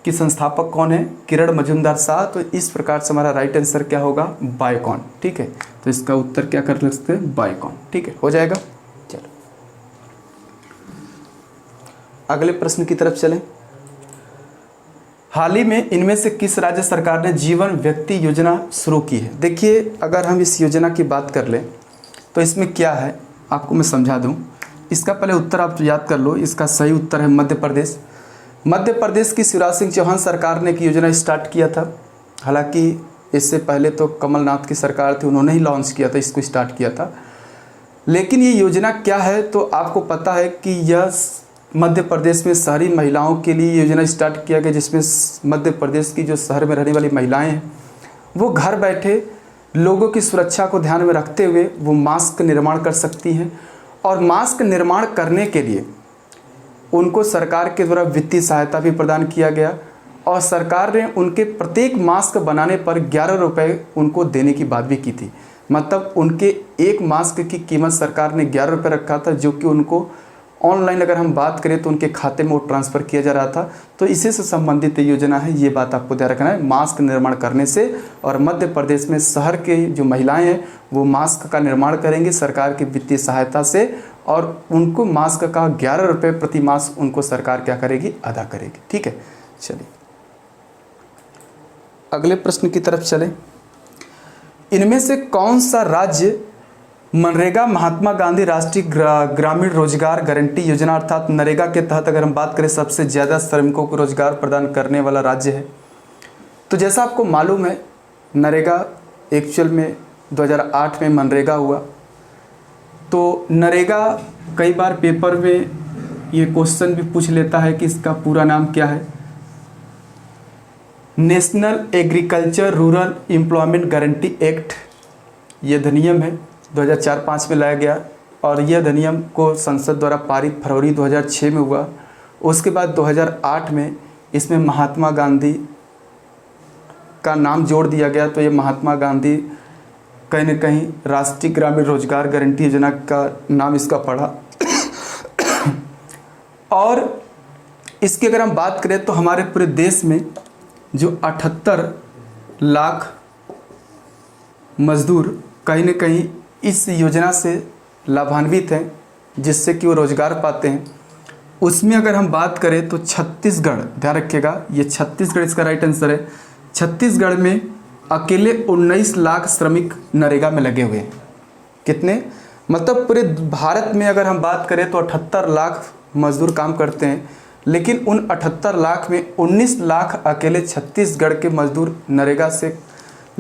की संस्थापक कौन है, किरण मजूमदार शाह। तो इस प्रकार से हमारा राइट आंसर क्या होगा, बायोकॉन। ठीक है, तो इसका उत्तर क्या कर सकते हैं, बायोकॉन। ठीक है, हो जाएगा। चलो अगले प्रश्न की तरफ चलें। हाल ही में इनमें से किस राज्य सरकार ने जीवन व्यक्ति योजना शुरू की है। देखिए, अगर हम इस योजना की बात कर लें तो इसमें क्या है आपको मैं समझा दूं। इसका पहले उत्तर आप याद कर लो। इसका सही उत्तर है मध्य प्रदेश। मध्य प्रदेश की शिवराज सिंह चौहान सरकार ने एक योजना स्टार्ट किया था। हालांकि इससे पहले तो कमलनाथ की सरकार थी, उन्होंने ही लॉन्च किया था, इसको स्टार्ट किया था। लेकिन ये योजना क्या है, तो आपको पता है कि यह मध्य प्रदेश में शहरी महिलाओं के लिए योजना स्टार्ट किया गया, जिसमें मध्य प्रदेश की जो शहर में रहने वाली महिलाएं हैं वो घर बैठे लोगों की सुरक्षा को ध्यान में रखते हुए वो मास्क निर्माण कर सकती हैं। और मास्क निर्माण करने के लिए उनको सरकार के द्वारा वित्तीय सहायता भी प्रदान किया गया, और सरकार ने उनके प्रत्येक मास्क बनाने पर 11 रुपये उनको देने की बात भी की थी। मतलब उनके एक मास्क की कीमत सरकार ने 11 रुपये रखा था, जो कि उनको ऑनलाइन अगर हम बात करें तो उनके खाते में वो ट्रांसफ़र किया जा रहा था। तो इसी से संबंधित योजना है, ये बात आपको ध्यान रखना है, मास्क निर्माण करने से। और मध्य प्रदेश में शहर के जो महिलाएं हैं वो मास्क का निर्माण करेंगी सरकार की वित्तीय सहायता से, और उनको मास्क का 11 रुपये प्रति मास्क उनको सरकार क्या करेगी, अदा करेगी। ठीक है, चलिए अगले प्रश्न की तरफ चलें। इनमें से कौन सा राज्य मनरेगा महात्मा गांधी राष्ट्रीय ग्रामीण रोजगार गारंटी योजना अर्थात नरेगा के तहत अगर हम बात करें सबसे ज़्यादा श्रमिकों को रोजगार प्रदान करने वाला राज्य है। तो जैसा आपको मालूम है, नरेगा एक्चुअल में 2008 में मनरेगा हुआ। तो नरेगा कई बार पेपर में ये क्वेश्चन भी पूछ लेता है कि इसका पूरा नाम क्या है। National agriculture rural employment guarantee act, ये अधिनियम है 2004-05 में लाया गया, और यह अधिनियम को संसद द्वारा पारित फरवरी 2006 में हुआ। उसके बाद 2008 में इसमें महात्मा गांधी का नाम जोड़ दिया गया। तो ये महात्मा गांधी कहीं न कहीं राष्ट्रीय ग्रामीण रोजगार गारंटी योजना का नाम इसका पड़ा। और इसकी अगर हम बात करें तो हमारे पूरे देश में जो 78 लाख मजदूर कहीं न कहीं इस योजना से लाभान्वित हैं, जिससे कि वो रोज़गार पाते हैं। उसमें अगर हम बात करें तो छत्तीसगढ़, ध्यान रखिएगा, ये छत्तीसगढ़ इसका राइट आंसर है। छत्तीसगढ़ में अकेले 19 लाख श्रमिक नरेगा में लगे हुए हैं। कितने, मतलब पूरे भारत में अगर हम बात करें तो 78 लाख मजदूर काम करते हैं, लेकिन उन 78 लाख में 19 लाख अकेले छत्तीसगढ़ के मजदूर नरेगा से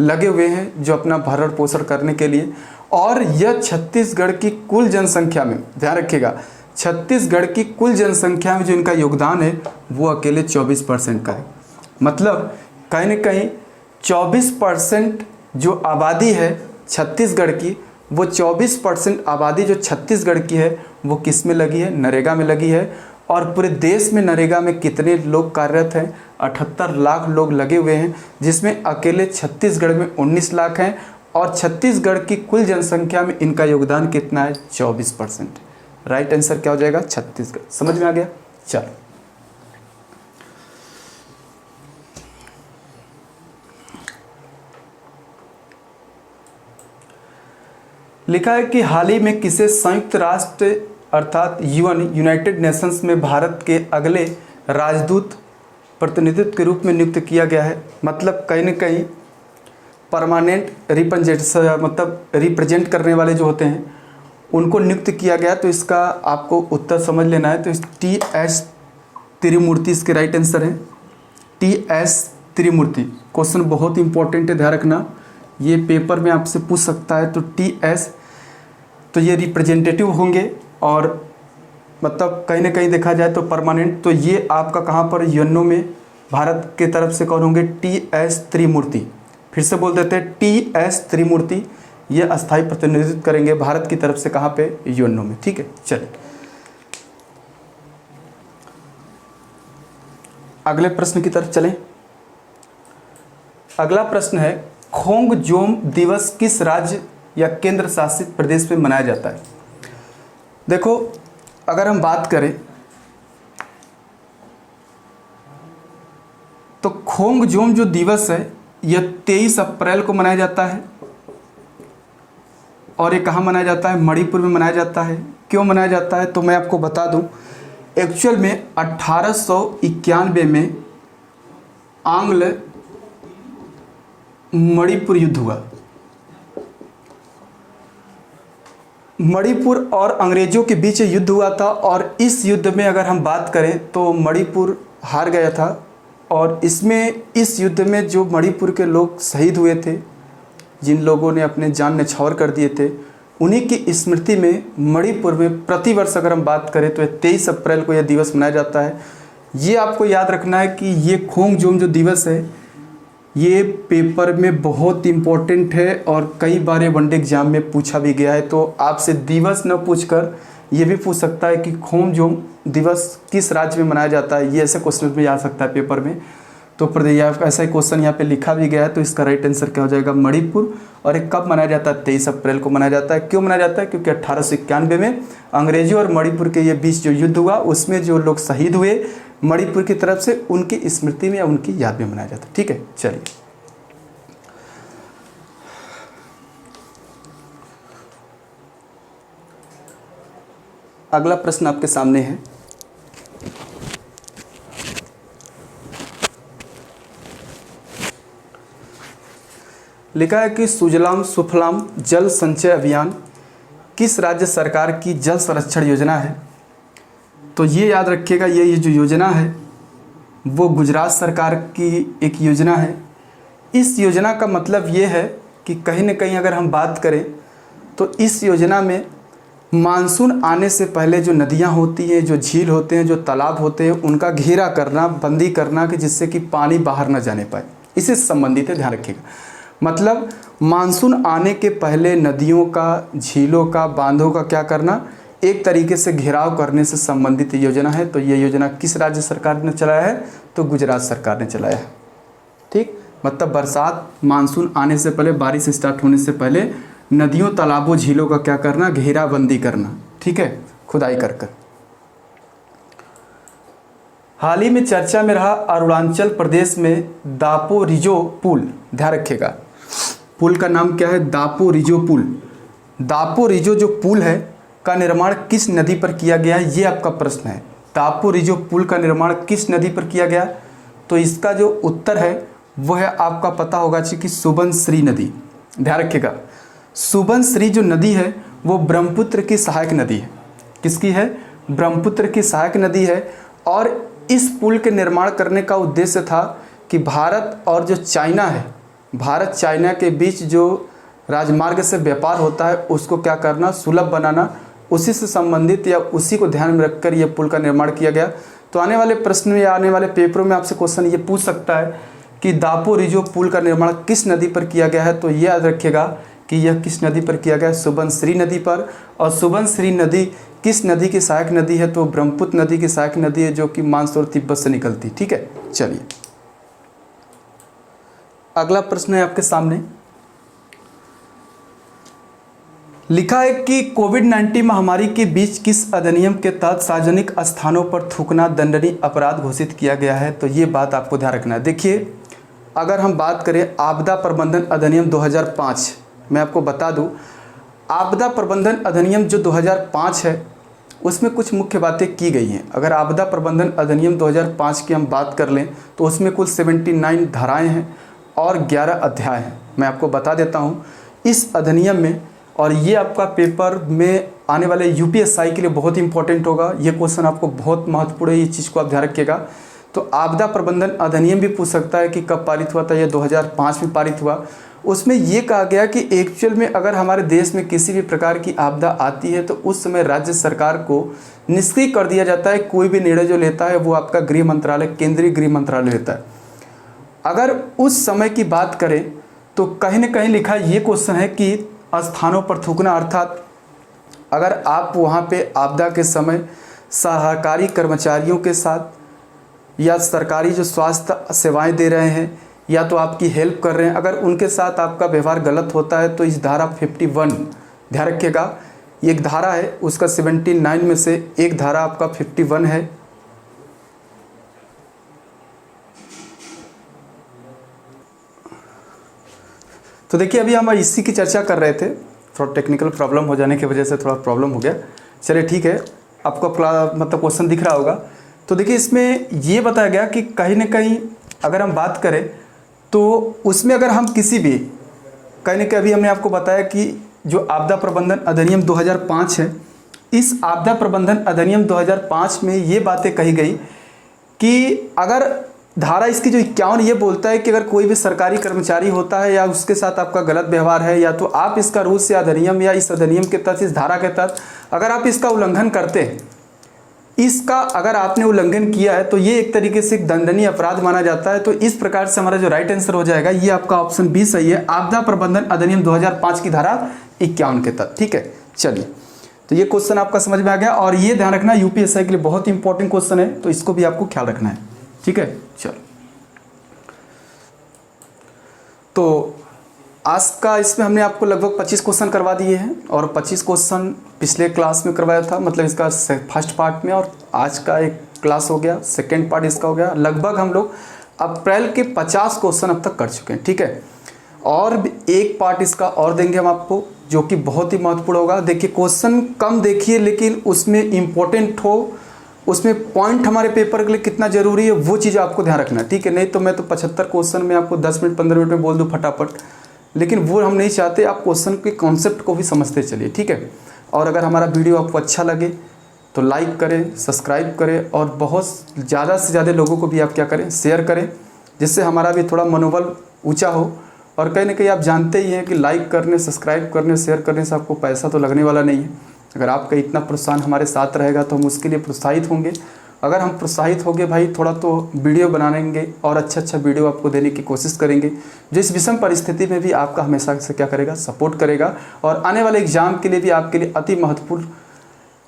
लगे हुए हैं, जो अपना भरण पोषण करने के लिए। और यह छत्तीसगढ़ की कुल जनसंख्या में, ध्यान रखिएगा, छत्तीसगढ़ की कुल जनसंख्या में जो इनका योगदान है वो अकेले 24% का है। मतलब कहीं न कहीं 24% जो आबादी है छत्तीसगढ़ की, वो 24% आबादी जो छत्तीसगढ़ की है वो किस में लगी है, नरेगा में लगी है। और पूरे देश में नरेगा में कितने लोग कार्यरत हैं, 78 लाख लोग लगे हुए हैं, जिसमें अकेले छत्तीसगढ़ में 19 लाख हैं, और छत्तीसगढ़ की कुल जनसंख्या में इनका योगदान कितना है, 24%। राइट आंसर क्या हो जाएगा, छत्तीसगढ़। समझ में आ गया। चलो लिखा है कि हाल ही में किसे संयुक्त राष्ट्र अर्थात यूएन यूनाइटेड नेशंस में भारत के अगले राजदूत प्रतिनिधित्व के रूप में नियुक्त किया गया है। मतलब कहीं न कहीं परमानेंट रिप्रेजेंट करने वाले जो होते हैं उनको नियुक्त किया गया। तो इसका आपको उत्तर समझ लेना है। तो इस टी.एस. त्रिमूर्ति इसके राइट आंसर है। टी.एस. त्रिमूर्ति क्वेश्चन बहुत इंपॉर्टेंट है, ध्यान रखना, ये पेपर में आपसे पूछ सकता है। तो टी.एस. तो ये रिप्रेजेंटेटिव होंगे और मतलब कहीं ना कहीं देखा जाए तो परमानेंट। तो ये आपका कहाँ पर यूएनओ में भारत के तरफ से कौन होंगे? टी.एस. त्रिमूर्ति। फिर से बोल देते हैं टी.एस. त्रिमूर्ति ये अस्थायी प्रतिनिधित्व करेंगे भारत की तरफ से कहाँ पे? यूएनओ में। ठीक है, चलिए अगले प्रश्न की तरफ चलें। अगला प्रश्न है खोंगजोम दिवस किस राज्य या केंद्र शासित प्रदेश में मनाया जाता है? देखो अगर हम बात करें तो खोंगजोम जो दिवस है यह 23 अप्रैल को मनाया जाता है। और ये कहाँ मनाया जाता है? मणिपुर में मनाया जाता है। क्यों मनाया जाता है? तो मैं आपको बता दूं, एक्चुअल में 1891 में आंग्ल मणिपुर युद्ध हुआ। मणिपुर और अंग्रेजों के बीच युद्ध हुआ था और इस युद्ध में अगर हम बात करें तो मणिपुर हार गया था। और इस युद्ध में जो मणिपुर के लोग शहीद हुए थे, जिन लोगों ने अपने जान न्यौछावर कर दिए थे, उन्हीं की स्मृति में मणिपुर में प्रतिवर्ष अगर हम बात करें तो 23 अप्रैल को यह दिवस मनाया जाता है। ये आपको याद रखना है कि ये खोंगजोम जो दिवस है ये पेपर में बहुत इम्पोर्टेंट है और कई बार ये वनडे एग्जाम में पूछा भी गया है। तो आपसे दिवस न पूछकर ये भी पूछ सकता है कि खोंगजोम दिवस किस राज्य में मनाया जाता है। ये ऐसे क्वेश्चन में आ सकता है पेपर में। तो ऐसा ही क्वेश्चन यहाँ पे लिखा भी गया है। तो इसका राइट आंसर क्या हो जाएगा? मणिपुर। और ये कब मनाया जाता है? 23 अप्रैल को मनाया जाता है। क्यों मनाया जाता है? क्योंकि 1891 में अंग्रेजों और मणिपुर के ये बीच जो युद्ध हुआ उसमें जो लोग शहीद हुए मणिपुर की तरफ से, उनकी स्मृति में या उनकी याद में मनाया जाता है। ठीक है, चलिए अगला प्रश्न आपके सामने है। लिखा है कि सुजलाम सुफलाम जल संचय अभियान किस राज्य सरकार की जल संरक्षण योजना है? तो ये याद रखिएगा, ये जो योजना है वो गुजरात सरकार की एक योजना है। इस योजना का मतलब ये है कि कहीं ना कहीं अगर हम बात करें तो इस योजना में मानसून आने से पहले जो नदियां होती हैं, जो झील होते हैं, जो तालाब होते हैं, उनका घेरा करना, बंदी करना कि जिससे कि पानी बाहर न जाने पाए, इससे संबंधित है, ध्यान रखिएगा। मतलब मानसून आने के पहले नदियों का, झीलों का, बांधों का क्या करना, एक तरीके से घेराव करने से संबंधित योजना है। तो ये योजना किस राज्य सरकार ने चलाया है? तो गुजरात सरकार ने चलाया है। ठीक, मतलब बरसात, मानसून आने से पहले, बारिश स्टार्ट होने से पहले नदियों, तालाबों, झीलों का क्या करना? घेराबंदी करना। ठीक है, खुदाई कर कर। हाल ही में चर्चा में रहा अरुणाचल प्रदेश में दापो रिजो पुल, ध्यान रखिएगा पुल का नाम क्या है? दापो रिजो पुल। दापो रिजो जो पुल है का निर्माण किस नदी पर किया गया है? ये आपका प्रश्न है। दापो रिजो पुल का निर्माण किस नदी पर किया गया? तो इसका जो उत्तर है वो है आपका पता होगा कि सुबनसिरी नदी। ध्यान रखिएगा, सुबनसिरी जो नदी है वो ब्रह्मपुत्र की सहायक नदी है। किसकी है? ब्रह्मपुत्र की सहायक नदी है। और इस पुल के निर्माण करने का उद्देश्य था कि भारत और जो चाइना है, भारत चाइना के बीच जो राजमार्ग से व्यापार होता है उसको क्या करना? सुलभ बनाना। उसी से संबंधित या उसी को ध्यान में रखकर यह पुल का निर्माण किया गया। तो आने वाले प्रश्न में या आने वाले पेपरों में आपसे क्वेश्चन ये पूछ सकता है कि दापो रिजो पुल का निर्माण किस नदी पर किया गया है? तो ये याद रखिएगा कि यह किस नदी पर किया गया है? सुबनसिरी नदी पर। और सुबनसिरी नदी किस नदी की सहायक नदी है? तो ब्रह्मपुत्र नदी की सहायक नदी है, जो कि मानसरोवर तिब्बत से निकलती। ठीक है, चलिए अगला प्रश्न है आपके सामने। लिखा है कि कोविड-19 महामारी के बीच किस अधिनियम के तहत सार्वजनिक स्थानों पर थूकना दंडनीय अपराध घोषित किया गया है? तो ये बात आपको ध्यान रखना है। देखिए, अगर हम बात करें आपदा प्रबंधन अधिनियम 2005, मैं आपको बता दूं, आपदा प्रबंधन अधिनियम जो 2005 है उसमें कुछ मुख्य बातें की गई हैं। अगर आपदा प्रबंधन अधिनियम 2005 की हम बात कर लें तो उसमें कुल 79 धाराएं हैं और 11 अध्याय हैं। मैं आपको बता देता हूं इस अधिनियम में, और ये आपका पेपर में आने वाले यूपीएससी के लिए बहुत इंपॉर्टेंट होगा। ये क्वेश्चन आपको बहुत महत्वपूर्ण है, ये चीज़ को आप ध्यान रखिएगा। तो आपदा प्रबंधन अधिनियम भी पूछ सकता है कि कब पारित हुआ था, ये 2005 में पारित हुआ। उसमें ये कहा गया कि एक्चुअल में अगर हमारे देश में किसी भी प्रकार की आपदा आती है तो उस समय राज्य सरकार को निष्क्रिय कर दिया जाता है। कोई भी निर्णय जो लेता है वो आपका गृह मंत्रालय, केंद्रीय गृह मंत्रालय लेता है। अगर उस समय की बात करें तो कहीं न कहीं लिखा ये क्वेश्चन है कि स्थानों पर थूकना, अर्थात अगर आप वहाँ पे आपदा के समय सहकारी कर्मचारियों के साथ या सरकारी जो स्वास्थ्य सेवाएं दे रहे हैं या तो आपकी हेल्प कर रहे हैं, अगर उनके साथ आपका व्यवहार गलत होता है तो इस धारा 51, ध्यान रखिएगा, ये एक धारा है उसका 79 में से एक धारा आपका 51 है। तो देखिए अभी हम इसी की चर्चा कर रहे थे, थोड़ा टेक्निकल प्रॉब्लम हो जाने की वजह से थोड़ा प्रॉब्लम हो गया। चलिए ठीक है, आपको मतलब क्वेश्चन दिख रहा होगा। तो देखिए इसमें ये बताया गया कि कहीं ना कहीं अगर हम बात करें तो उसमें अगर हम किसी भी कहीं ना कहीं, अभी हमने आपको बताया कि जो आपदा प्रबंधन अधिनियम 2005 है, इस आपदा प्रबंधन अधिनियम 2005 में ये बातें कही गई कि अगर धारा इसकी जो 51 ये बोलता है कि अगर कोई भी सरकारी कर्मचारी होता है या उसके साथ आपका गलत व्यवहार है, या तो आप इसका रूल्स या अधिनियम या इस अधिनियम के तहत, इस धारा के तहत अगर आप इसका उल्लंघन करते हैं, इसका अगर आपने उल्लंघन किया है तो ये एक तरीके से एक दंडनीय अपराध माना जाता है। तो इस प्रकार से हमारा जो राइट आंसर हो जाएगा ये आपका ऑप्शन बी सही है, आपदा प्रबंधन अधिनियम 2005 की धारा 51 के तहत। ठीक है, चलिए तो ये क्वेश्चन आपका समझ में आ गया, और ये ध्यान रखना यूपीएससी के लिए बहुत इंपॉर्टेंट क्वेश्चन है, तो इसको भी आपको ख्याल रखना है। ठीक है, चलो तो आज का इसमें हमने आपको लगभग 25 क्वेश्चन करवा दिए हैं, और 25 क्वेश्चन पिछले क्लास में करवाया था, मतलब इसका फर्स्ट पार्ट में, और आज का एक क्लास हो गया, सेकेंड पार्ट इसका हो गया। लगभग हम लोग अप्रैल के 50 क्वेश्चन अब तक कर चुके हैं। ठीक है, और एक पार्ट इसका और देंगे हम आपको जो कि बहुत ही महत्वपूर्ण होगा। देखिए क्वेश्चन कम देखिए लेकिन उसमें इम्पोर्टेंट हो, उसमें पॉइंट हमारे पेपर के लिए कितना जरूरी है वो चीज़ आपको ध्यान रखना है। ठीक है, नहीं तो मैं तो 75 क्वेश्चन में आपको 10 मिनट 15 मिनट में बोल दूँ फटाफट, लेकिन वो हम नहीं चाहते। आप क्वेश्चन के कॉन्सेप्ट को भी समझते चलिए। ठीक है, और अगर हमारा वीडियो आपको अच्छा लगे तो लाइक करें, सब्सक्राइब करें, और बहुत ज़्यादा से ज़्यादा लोगों को भी आप क्या करें, शेयर करें, जिससे हमारा भी थोड़ा मनोबल ऊंचा हो। और कहीं ना कहीं आप जानते ही हैं कि लाइक करने, सब्सक्राइब करने, शेयर करने से आपको पैसा तो लगने वाला नहीं है। अगर आपका इतना प्रोत्साहन हमारे साथ रहेगा तो हम उसके लिए प्रोत्साहित होंगे। अगर हम प्रोत्साहित होंगे भाई थोड़ा, तो वीडियो बनाएंगे और अच्छा वीडियो आपको देने की कोशिश करेंगे, जो इस विषम परिस्थिति में भी आपका हमेशा से क्या करेगा, सपोर्ट करेगा, और आने वाले एग्ज़ाम के लिए भी आपके लिए अति महत्वपूर्ण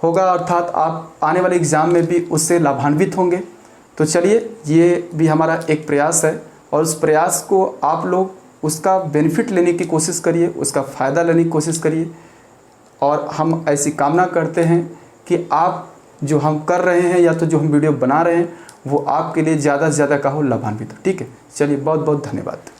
होगा, अर्थात आप आने वाले एग्ज़ाम में भी उससे लाभान्वित होंगे। तो चलिए ये भी हमारा एक प्रयास है, और उस प्रयास को आप लोग उसका बेनिफिट लेने की कोशिश करिए, उसका फ़ायदा लेने की कोशिश करिए, और हम ऐसी कामना करते हैं कि आप जो हम कर रहे हैं या तो जो हम वीडियो बना रहे हैं वो आपके लिए ज़्यादा से ज़्यादा का हो लाभान्वित हो। ठीक है, चलिए बहुत बहुत धन्यवाद।